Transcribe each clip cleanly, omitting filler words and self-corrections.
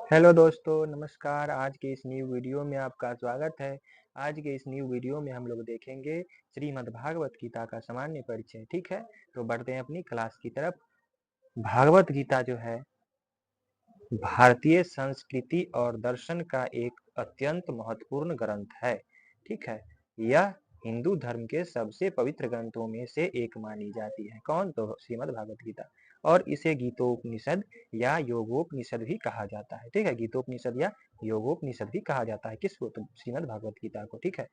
Hello दोस्तों, नमस्कार। आज के इस न्यू वीडियो में आपका स्वागत है। आज के इस न्यू वीडियो में हम लोग देखेंगे श्रीमद् भागवत गीता का सामान्य परिचय। ठीक है, तो बढ़ते हैं अपनी क्लास की तरफ। भागवत गीता जो है भारतीय संस्कृति और दर्शन का एक अत्यंत महत्वपूर्ण ग्रंथ है। ठीक है, यह हिंदू धर्म के सबसे पवित्र ग्रंथों में से एक मानी जाती है। कौन? तो श्रीमद् भागवत गीता। और इसे गीतोपनिषद या योगोपनिषद भी कहा जाता है। ठीक है, गीतोपनिषद या योगोपनिषद भी कहा जाता है किसको? तो श्रीमद् भागवत गीता को। ठीक है,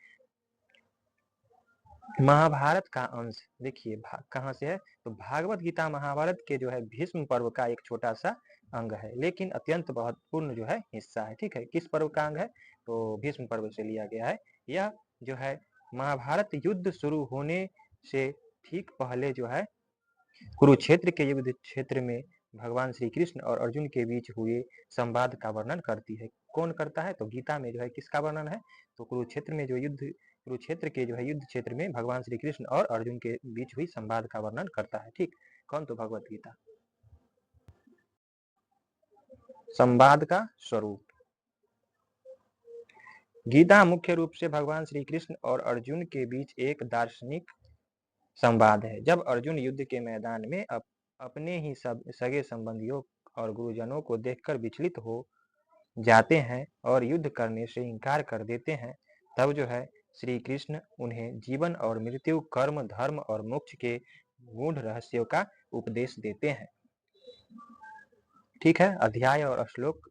महाभारत का अंश देखिए कहाँ से है, तो भागवत गीता महाभारत के जो है भीष्म पर्व का एक छोटा सा अंग है, लेकिन अत्यंत महत्वपूर्ण जो है हिस्सा है। ठीक है, किस पर्व का अंग है? तो भीष्म पर्व से लिया गया है। यह जो है महाभारत युद्ध शुरू होने से ठीक पहले जो है कुरुक्षेत्र के युद्ध क्षेत्र में भगवान श्री कृष्ण और अर्जुन के बीच हुए संवाद का वर्णन करती है। कौन करता है? तो गीता में जो है किसका वर्णन है? तो कुरुक्षेत्र के जो है युद्ध क्षेत्र में भगवान श्री कृष्ण और अर्जुन के बीच हुई संवाद का वर्णन करता है। ठीक, कौन? तो भगवत गीता। संवाद का स्वरूप। गीता मुख्य रूप से भगवान श्री कृष्ण और अर्जुन के बीच एक दार्शनिक संवाद है। जब अर्जुन युद्ध के मैदान में अपने ही सगे संबंधियों और गुरुजनों को देखकर विचलित हो जाते हैं और युद्ध करने से इनकार कर देते हैं, तब जो है श्री कृष्ण उन्हें जीवन और मृत्यु, कर्म, धर्म और मोक्ष के गूढ़ रहस्यों का उपदेश देते हैं। ठीक है, अध्याय और श्लोक।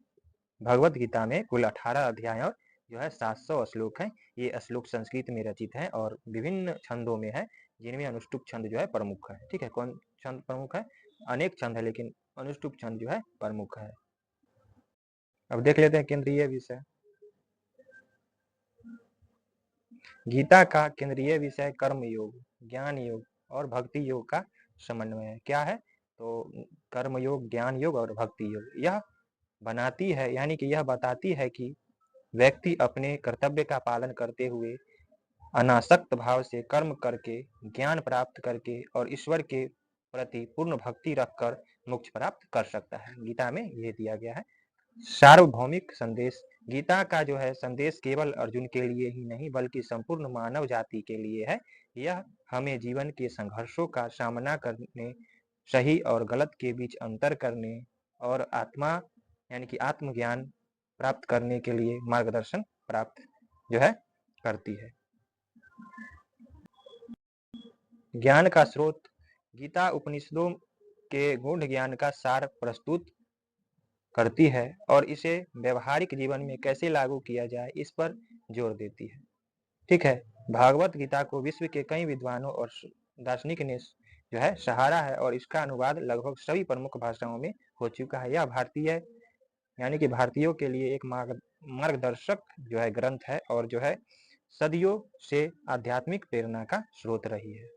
भगवत गीता में कुल 18 अध्याय और जो है 700 श्लोक हैं। ये श्लोक संस्कृत में रचित हैं और विभिन्न छंदों में है, जिनमें अनुष्टुप छंद जो है प्रमुख है। ठीक है, कौन छंद प्रमुख है? अनेक छंद है, लेकिन अनुष्टुप छंद जो है प्रमुख है। अब देख लेते हैं केंद्रीय विषय। गीता का केंद्रीय विषय कर्म योग, ज्ञान योग और भक्ति योग का समन्वय है। क्या है? तो कर्म योग, ज्ञान योग और भक्ति योग। यह बनाती है, यानी कि यह बताती है कि व्यक्ति अपने कर्तव्य का पालन करते हुए अनासक्त भाव से कर्म करके, ज्ञान प्राप्त करके और ईश्वर के प्रति पूर्ण भक्ति रखकर मोक्ष प्राप्त कर सकता है। गीता में यह दिया गया है। सार्वभौमिक संदेश। गीता का जो है संदेश केवल अर्जुन के लिए ही नहीं बल्कि संपूर्ण मानव जाति के लिए है। यह हमें जीवन के संघर्षों का सामना करने, सही और गलत के बीच अंतर करने और आत्मा यानी कि आत्मज्ञान प्राप्त करने के लिए मार्गदर्शन प्राप्त जो है करती है। ज्ञान का स्रोत। गीता उपनिषदों के गूढ़ ज्ञान का सार प्रस्तुत करती है और इसे व्यवहारिक जीवन में कैसे लागू किया जाए इस पर जोर देती है। ठीक है, भागवत गीता को विश्व के कई विद्वानों और दार्शनिक ने जो है सहारा है और इसका अनुवाद लगभग सभी प्रमुख भाषाओं में हो चुका है। यह भारतीय यानी कि भारतीयों के लिए एक मार्गदर्शक जो है ग्रंथ है और जो है सदियों से आध्यात्मिक प्रेरणा का स्रोत रही है।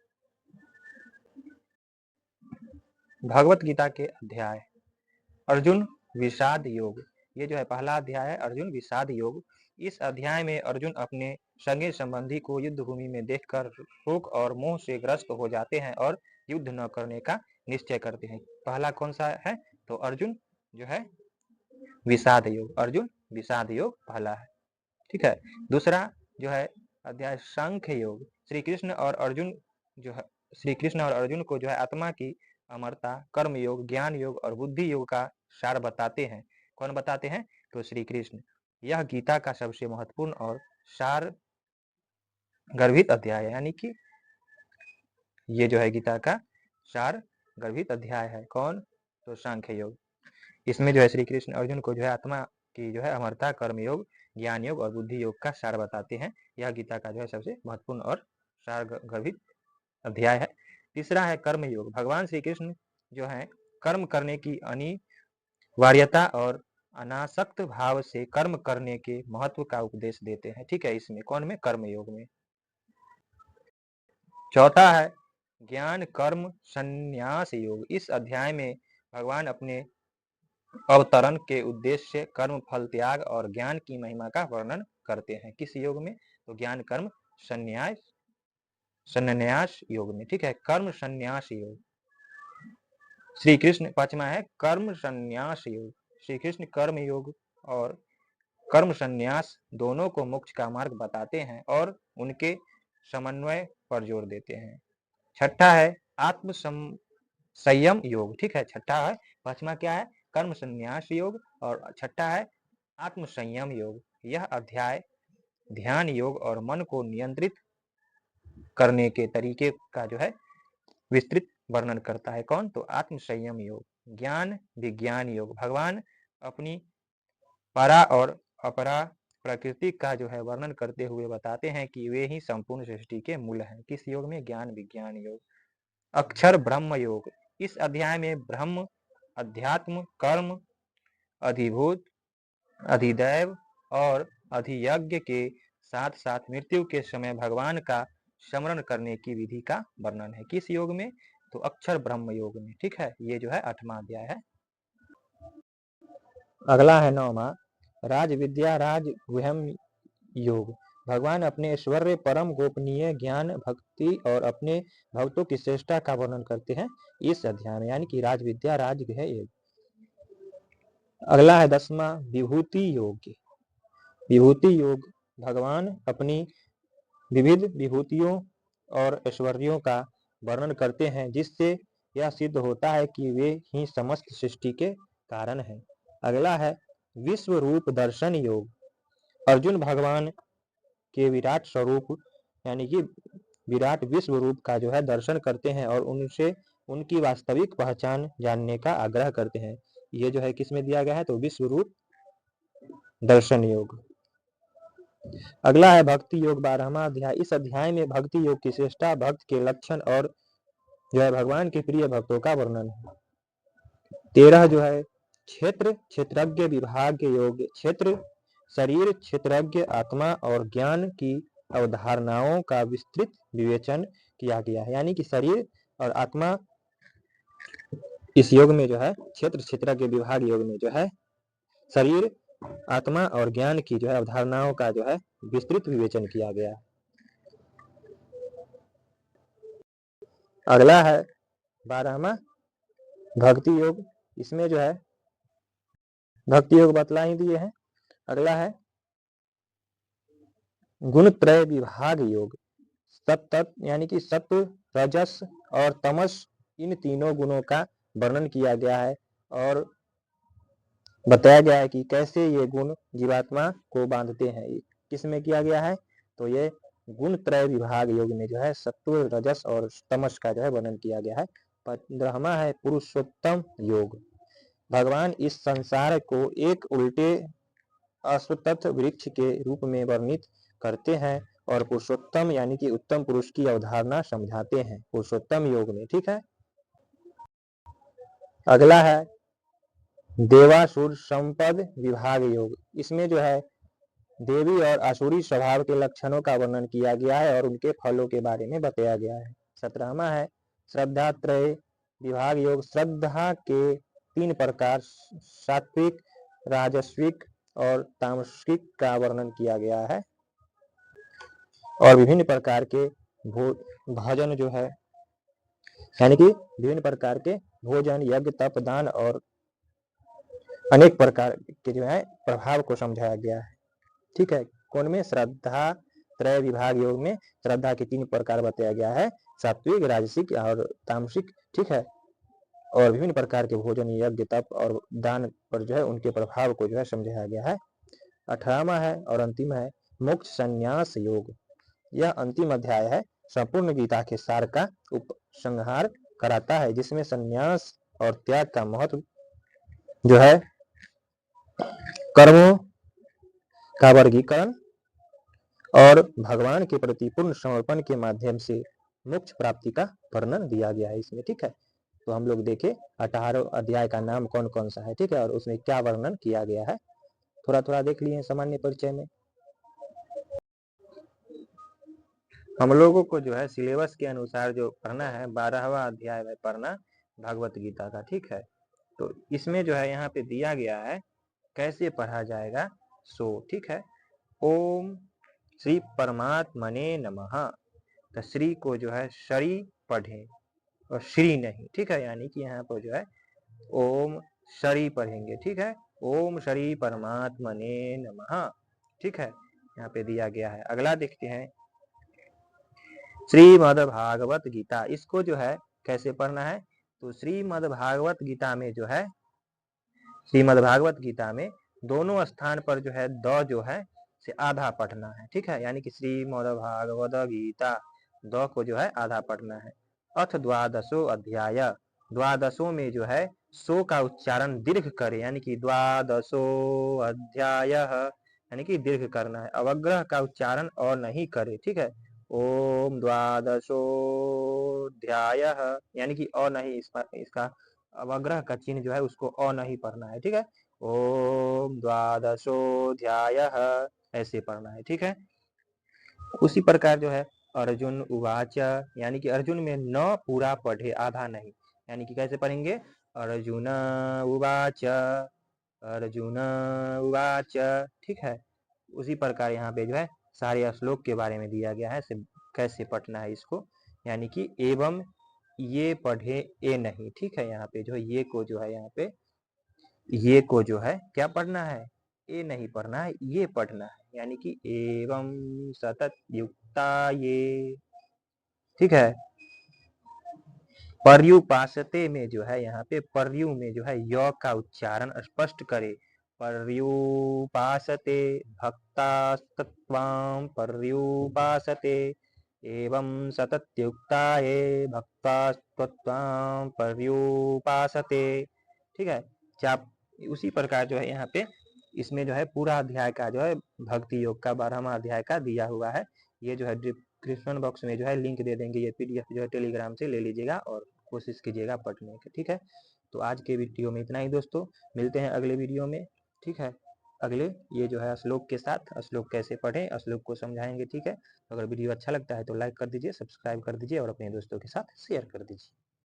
भगवत गीता के अध्याय। अर्जुन विषाद योग। ये जो है पहला अध्याय है, अर्जुन विषाद योग। इस अध्याय में अर्जुन अपने सगे संबंधी को युद्ध भूमि में देखकर शोक और मोह से ग्रस्त हो जाते हैं और युद्ध न करने का निश्चय करते हैं। पहला कौन सा है? तो अर्जुन जो है विषाद योग। अर्जुन विषाद योग पहला है। ठीक है, दूसरा जो है अध्याय सांख्य योग। श्री कृष्ण और अर्जुन को जो है आत्मा की अमरता, कर्म योग, ज्ञान योग और बुद्धि योग का सार बताते हैं। कौन बताते हैं? तो श्री कृष्ण। यह गीता का सबसे महत्वपूर्ण और सार गर्भित अध्याय है, यानी कि ये जो है गीता का सार गर्भित अध्याय है। कौन? तो सांख्य योग। इसमें जो है श्री कृष्ण अर्जुन को जो है आत्मा की जो है अमरता, कर्म योग, ज्ञान योग और बुद्धि योग का सार बताते हैं। यह गीता का जो है सबसे महत्वपूर्ण और सार गर्भित अध्याय है। तीसरा है कर्म योग। भगवान श्री कृष्ण जो है कर्म करने की अनिवार्यता और अनासक्त भाव से कर्म करने के महत्व का उपदेश देते हैं। ठीक है, इसमें कौन में? कर्म योग में। चौथा है ज्ञान कर्म संन्यास योग। इस अध्याय में भगवान अपने अवतरण के उद्देश्य से कर्म, फल त्याग और ज्ञान की महिमा का वर्णन करते हैं। किस योग में? तो ज्ञान कर्म संन्यास योग में। ठीक है, कर्म संन्यास योग। श्री कृष्ण पांचवा है कर्म संन्यास योग। श्री कृष्ण कर्म योग और कर्म संन्यास दोनों को मोक्ष का मार्ग बताते हैं और उनके समन्वय पर जोर देते हैं। छठा है आत्म संयम योग। ठीक है, छठा है, पांचवा क्या है, कर्म संन्यास योग, और छठा है आत्म संयम योग। यह अध्याय ध्यान योग और मन को नियंत्रित करने के तरीके का जो है विस्तृत वर्णन करता है। कौन? तो आत्म संयम योग। ज्ञान विज्ञान योग। भगवान अपनी परा और अपरा प्रकृति का जो है वर्णन करते हुए बताते हैं कि वे ही संपूर्ण सृष्टि के मूल हैं। किस योग में? ज्ञान विज्ञान योग। अक्षर ब्रह्म योग। इस अध्याय में ब्रह्म, अध्यात्म, कर्म, अधिभूत, अधिदैव और अधियज्ञ के साथ साथ मृत्यु के समय भगवान का स्मरण करने की विधि का वर्णन है। किस योग में? तो अक्षर ब्रह्म योग में। ठीक है, ये जो है 8वां अध्याय है। अगला है 9वां राज विद्या राज गुह्यम योग। भगवान अपने ऐश्वर्य, परम गोपनीय ज्ञान, भक्ति और अपने भक्तों की श्रेष्ठता का वर्णन करते हैं इस अध्याय में, यानी कि राज विद्या राज गुह्य योग। अगला है 10वां विभूति योग। विभूति योग। भगवान अपनी विविध विभूतियों और ऐश्वर्यों का वर्णन करते हैं जिससे यह सिद्ध होता है कि वे ही समस्त सृष्टि के कारण हैं। अगला है विश्व रूप दर्शन योग। अर्जुन भगवान के विराट स्वरूप यानी कि विराट विश्व रूप का जो है दर्शन करते हैं और उनसे उनकी वास्तविक पहचान जानने का आग्रह करते हैं। ये जो है किसमें दिया गया है? तो विश्व रूप दर्शन योग। अगला है भक्ति योग 12वां अध्याय। इस अध्याय में भक्ति योग की श्रेष्ठता, भक्त के लक्षण और जो है भगवान के प्रिय भक्तों का वर्णन है। 13 जो है क्षेत्र क्षेत्रज्ञ विभाग योग। क्षेत्र शरीर, क्षेत्रज्ञ आत्मा और ज्ञान की अवधारणाओं का विस्तृत विवेचन किया गया है, यानी कि शरीर और आत्मा इस योग में जो है क्षेत्र क्षेत्रज्ञ विभाग योग में जो है शरीर, आत्मा और ज्ञान की जो है अवधारणाओं का जो है विस्तृत विवेचन किया गया। अगला है 12वां भक्ति योग। इसमें जो है भक्ति योग बतला ही दिए हैं। अगला है गुण त्रय विभाग योग। सत्व यानी कि सत्व, रजस और तमस, इन तीनों गुणों का वर्णन किया गया है और बताया गया है कि कैसे ये गुण जीवात्मा को बांधते हैं। किसमें किया गया है? तो ये गुण त्रय विभाग योग में जो है सत्व, रजस और तमस का जो है वर्णन किया गया है। 15वां है पुरुषोत्तम योग। भगवान इस संसार को एक उल्टे अश्वत्थ वृक्ष के रूप में वर्णित करते हैं और पुरुषोत्तम यानी कि उत्तम पुरुष की अवधारणा समझाते हैं पुरुषोत्तम योग में। ठीक है। अगला है देवासुर संपद विभाग योग। इसमें जो है देवी और आसुरी स्वभाव के लक्षणों का वर्णन किया गया है और उनके फलों के बारे में बताया गया है। 17वां है श्रद्धा त्रय विभाग योग। श्रद्धा के 3 प्रकार सात्विक, राजस्विक और तामसिक का वर्णन किया गया है और विभिन्न प्रकार के भोजन जो है यानी कि विभिन्न प्रकार के भोजन, यज्ञ, तप, दान और अनेक प्रकार के जो है प्रभाव को समझाया गया है। ठीक है। कौन में? श्रद्धा त्रय विभाग योग में श्रद्धा के 3 प्रकार बताया गया है, सात्विक, राजसिक और तामसिक। ठीक है। और विभिन्न प्रकार के भोजन, यज्ञ, तप और दान पर जो है उनके प्रभाव को जो है समझाया गया है। 18वां है और अंतिम है मोक्ष संन्यास योग। यह अंतिम अध्याय है, संपूर्ण गीता के सार का उपसंहार कराता है जिसमें संन्यास और त्याग का महत्व जो है कर्मों का वर्गीकरण और भगवान के प्रति पूर्ण समर्पण के माध्यम से मोक्ष प्राप्ति का वर्णन दिया गया है इसमें। ठीक है। तो हम लोग देखें 18 अध्याय का नाम कौन कौन सा है। ठीक है। और उसमें क्या वर्णन किया गया है थोड़ा थोड़ा देख लिए सामान्य परिचय में। हम लोगों को जो है सिलेबस के अनुसार जो पढ़ना है 12वां अध्याय में पढ़ना भगवत गीता का। ठीक है। तो इसमें जो है यहाँ पे दिया गया है कैसे पढ़ा जाएगा सो। ठीक है। ओम श्री परमात्मने नमः। तो श्री को जो है श्री पढ़े और श्री नहीं। ठीक है। यानी कि यहाँ पर जो है ओम श्री पढ़ेंगे। ठीक है। ओम श्री परमात्मने नमः। ठीक है, यहाँ पे दिया गया है। अगला देखते हैं श्रीमद् भागवत गीता। इसको जो है कैसे पढ़ना है, तो श्रीमद् भागवत गीता में जो है, श्रीमद् भागवत गीता में दोनों स्थान पर जो है द जो है से आधा पढ़ना है। ठीक है, यानी कि श्रीमद् भागवत गीता, द को जो है आधा पढ़ना है। अथ द्वादशो अध्याय, द्वादशों में जो है सो का उच्चारण दीर्घ करे, यानी कि द्वादशो अध्याय, यानी कि दीर्घ करना है। अवग्रह का उच्चारण और नहीं करे। ठीक है, ओम द्वादशोध्याय, यानी कि और नहीं, इसका अवग्रह का चिन्ह जो है उसको अ नहीं पढ़ना है। ठीक है, ओम द्वादशोध्याय ऐसे पढ़ना है। ठीक है, उसी प्रकार जो है अर्जुन उवाच, यानी कि अर्जुन में न पूरा पढ़े, आधा नहीं, यानी कि कैसे पढ़ेंगे, अर्जुन उवाच, अर्जुन उवाच। ठीक है, उसी प्रकार यहाँ पे जो है सारे श्लोक के बारे में दिया गया है, कैसे पढ़ना है इसको, यानी कि एवं ये पढ़े ए नहीं। ठीक है, यहाँ पे जो है ये को जो है, यहाँ पे ये को जो है क्या पढ़ना है, ए नहीं पढ़ना है, ये पढ़ना है, यानी कि एवं सतत युक्ता ये। ठीक है, पर्युपासते में जो है, यहाँ पे पर्यु में जो है य का उच्चारण स्पष्ट करे। पर्युपासते भक्तास्तत्वां पर्युपासते, एवं सततयुक्ता ये भक्तास्तत्वां पर्युपासते। ठीक है, चाप उसी प्रकार जो है यहाँ पे इसमें जो है पूरा अध्याय का जो है भक्ति योग का 12वां अध्याय का दिया हुआ है। ये जो है डिस्क्रिप्शन बॉक्स में जो है लिंक दे देंगे, ये पीडीएफ जो है टेलीग्राम से ले लीजिएगा और कोशिश कीजिएगा पढ़ने की। ठीक है, तो आज के वीडियो में इतना ही दोस्तों, मिलते हैं अगले वीडियो में। ठीक है, अगले ये जो है श्लोक के साथ, श्लोक कैसे पढ़ें, श्लोक को समझाएंगे। ठीक है, अगर वीडियो अच्छा लगता है तो लाइक कर दीजिए, सब्सक्राइब कर दीजिए और अपने दोस्तों के साथ शेयर कर दीजिए।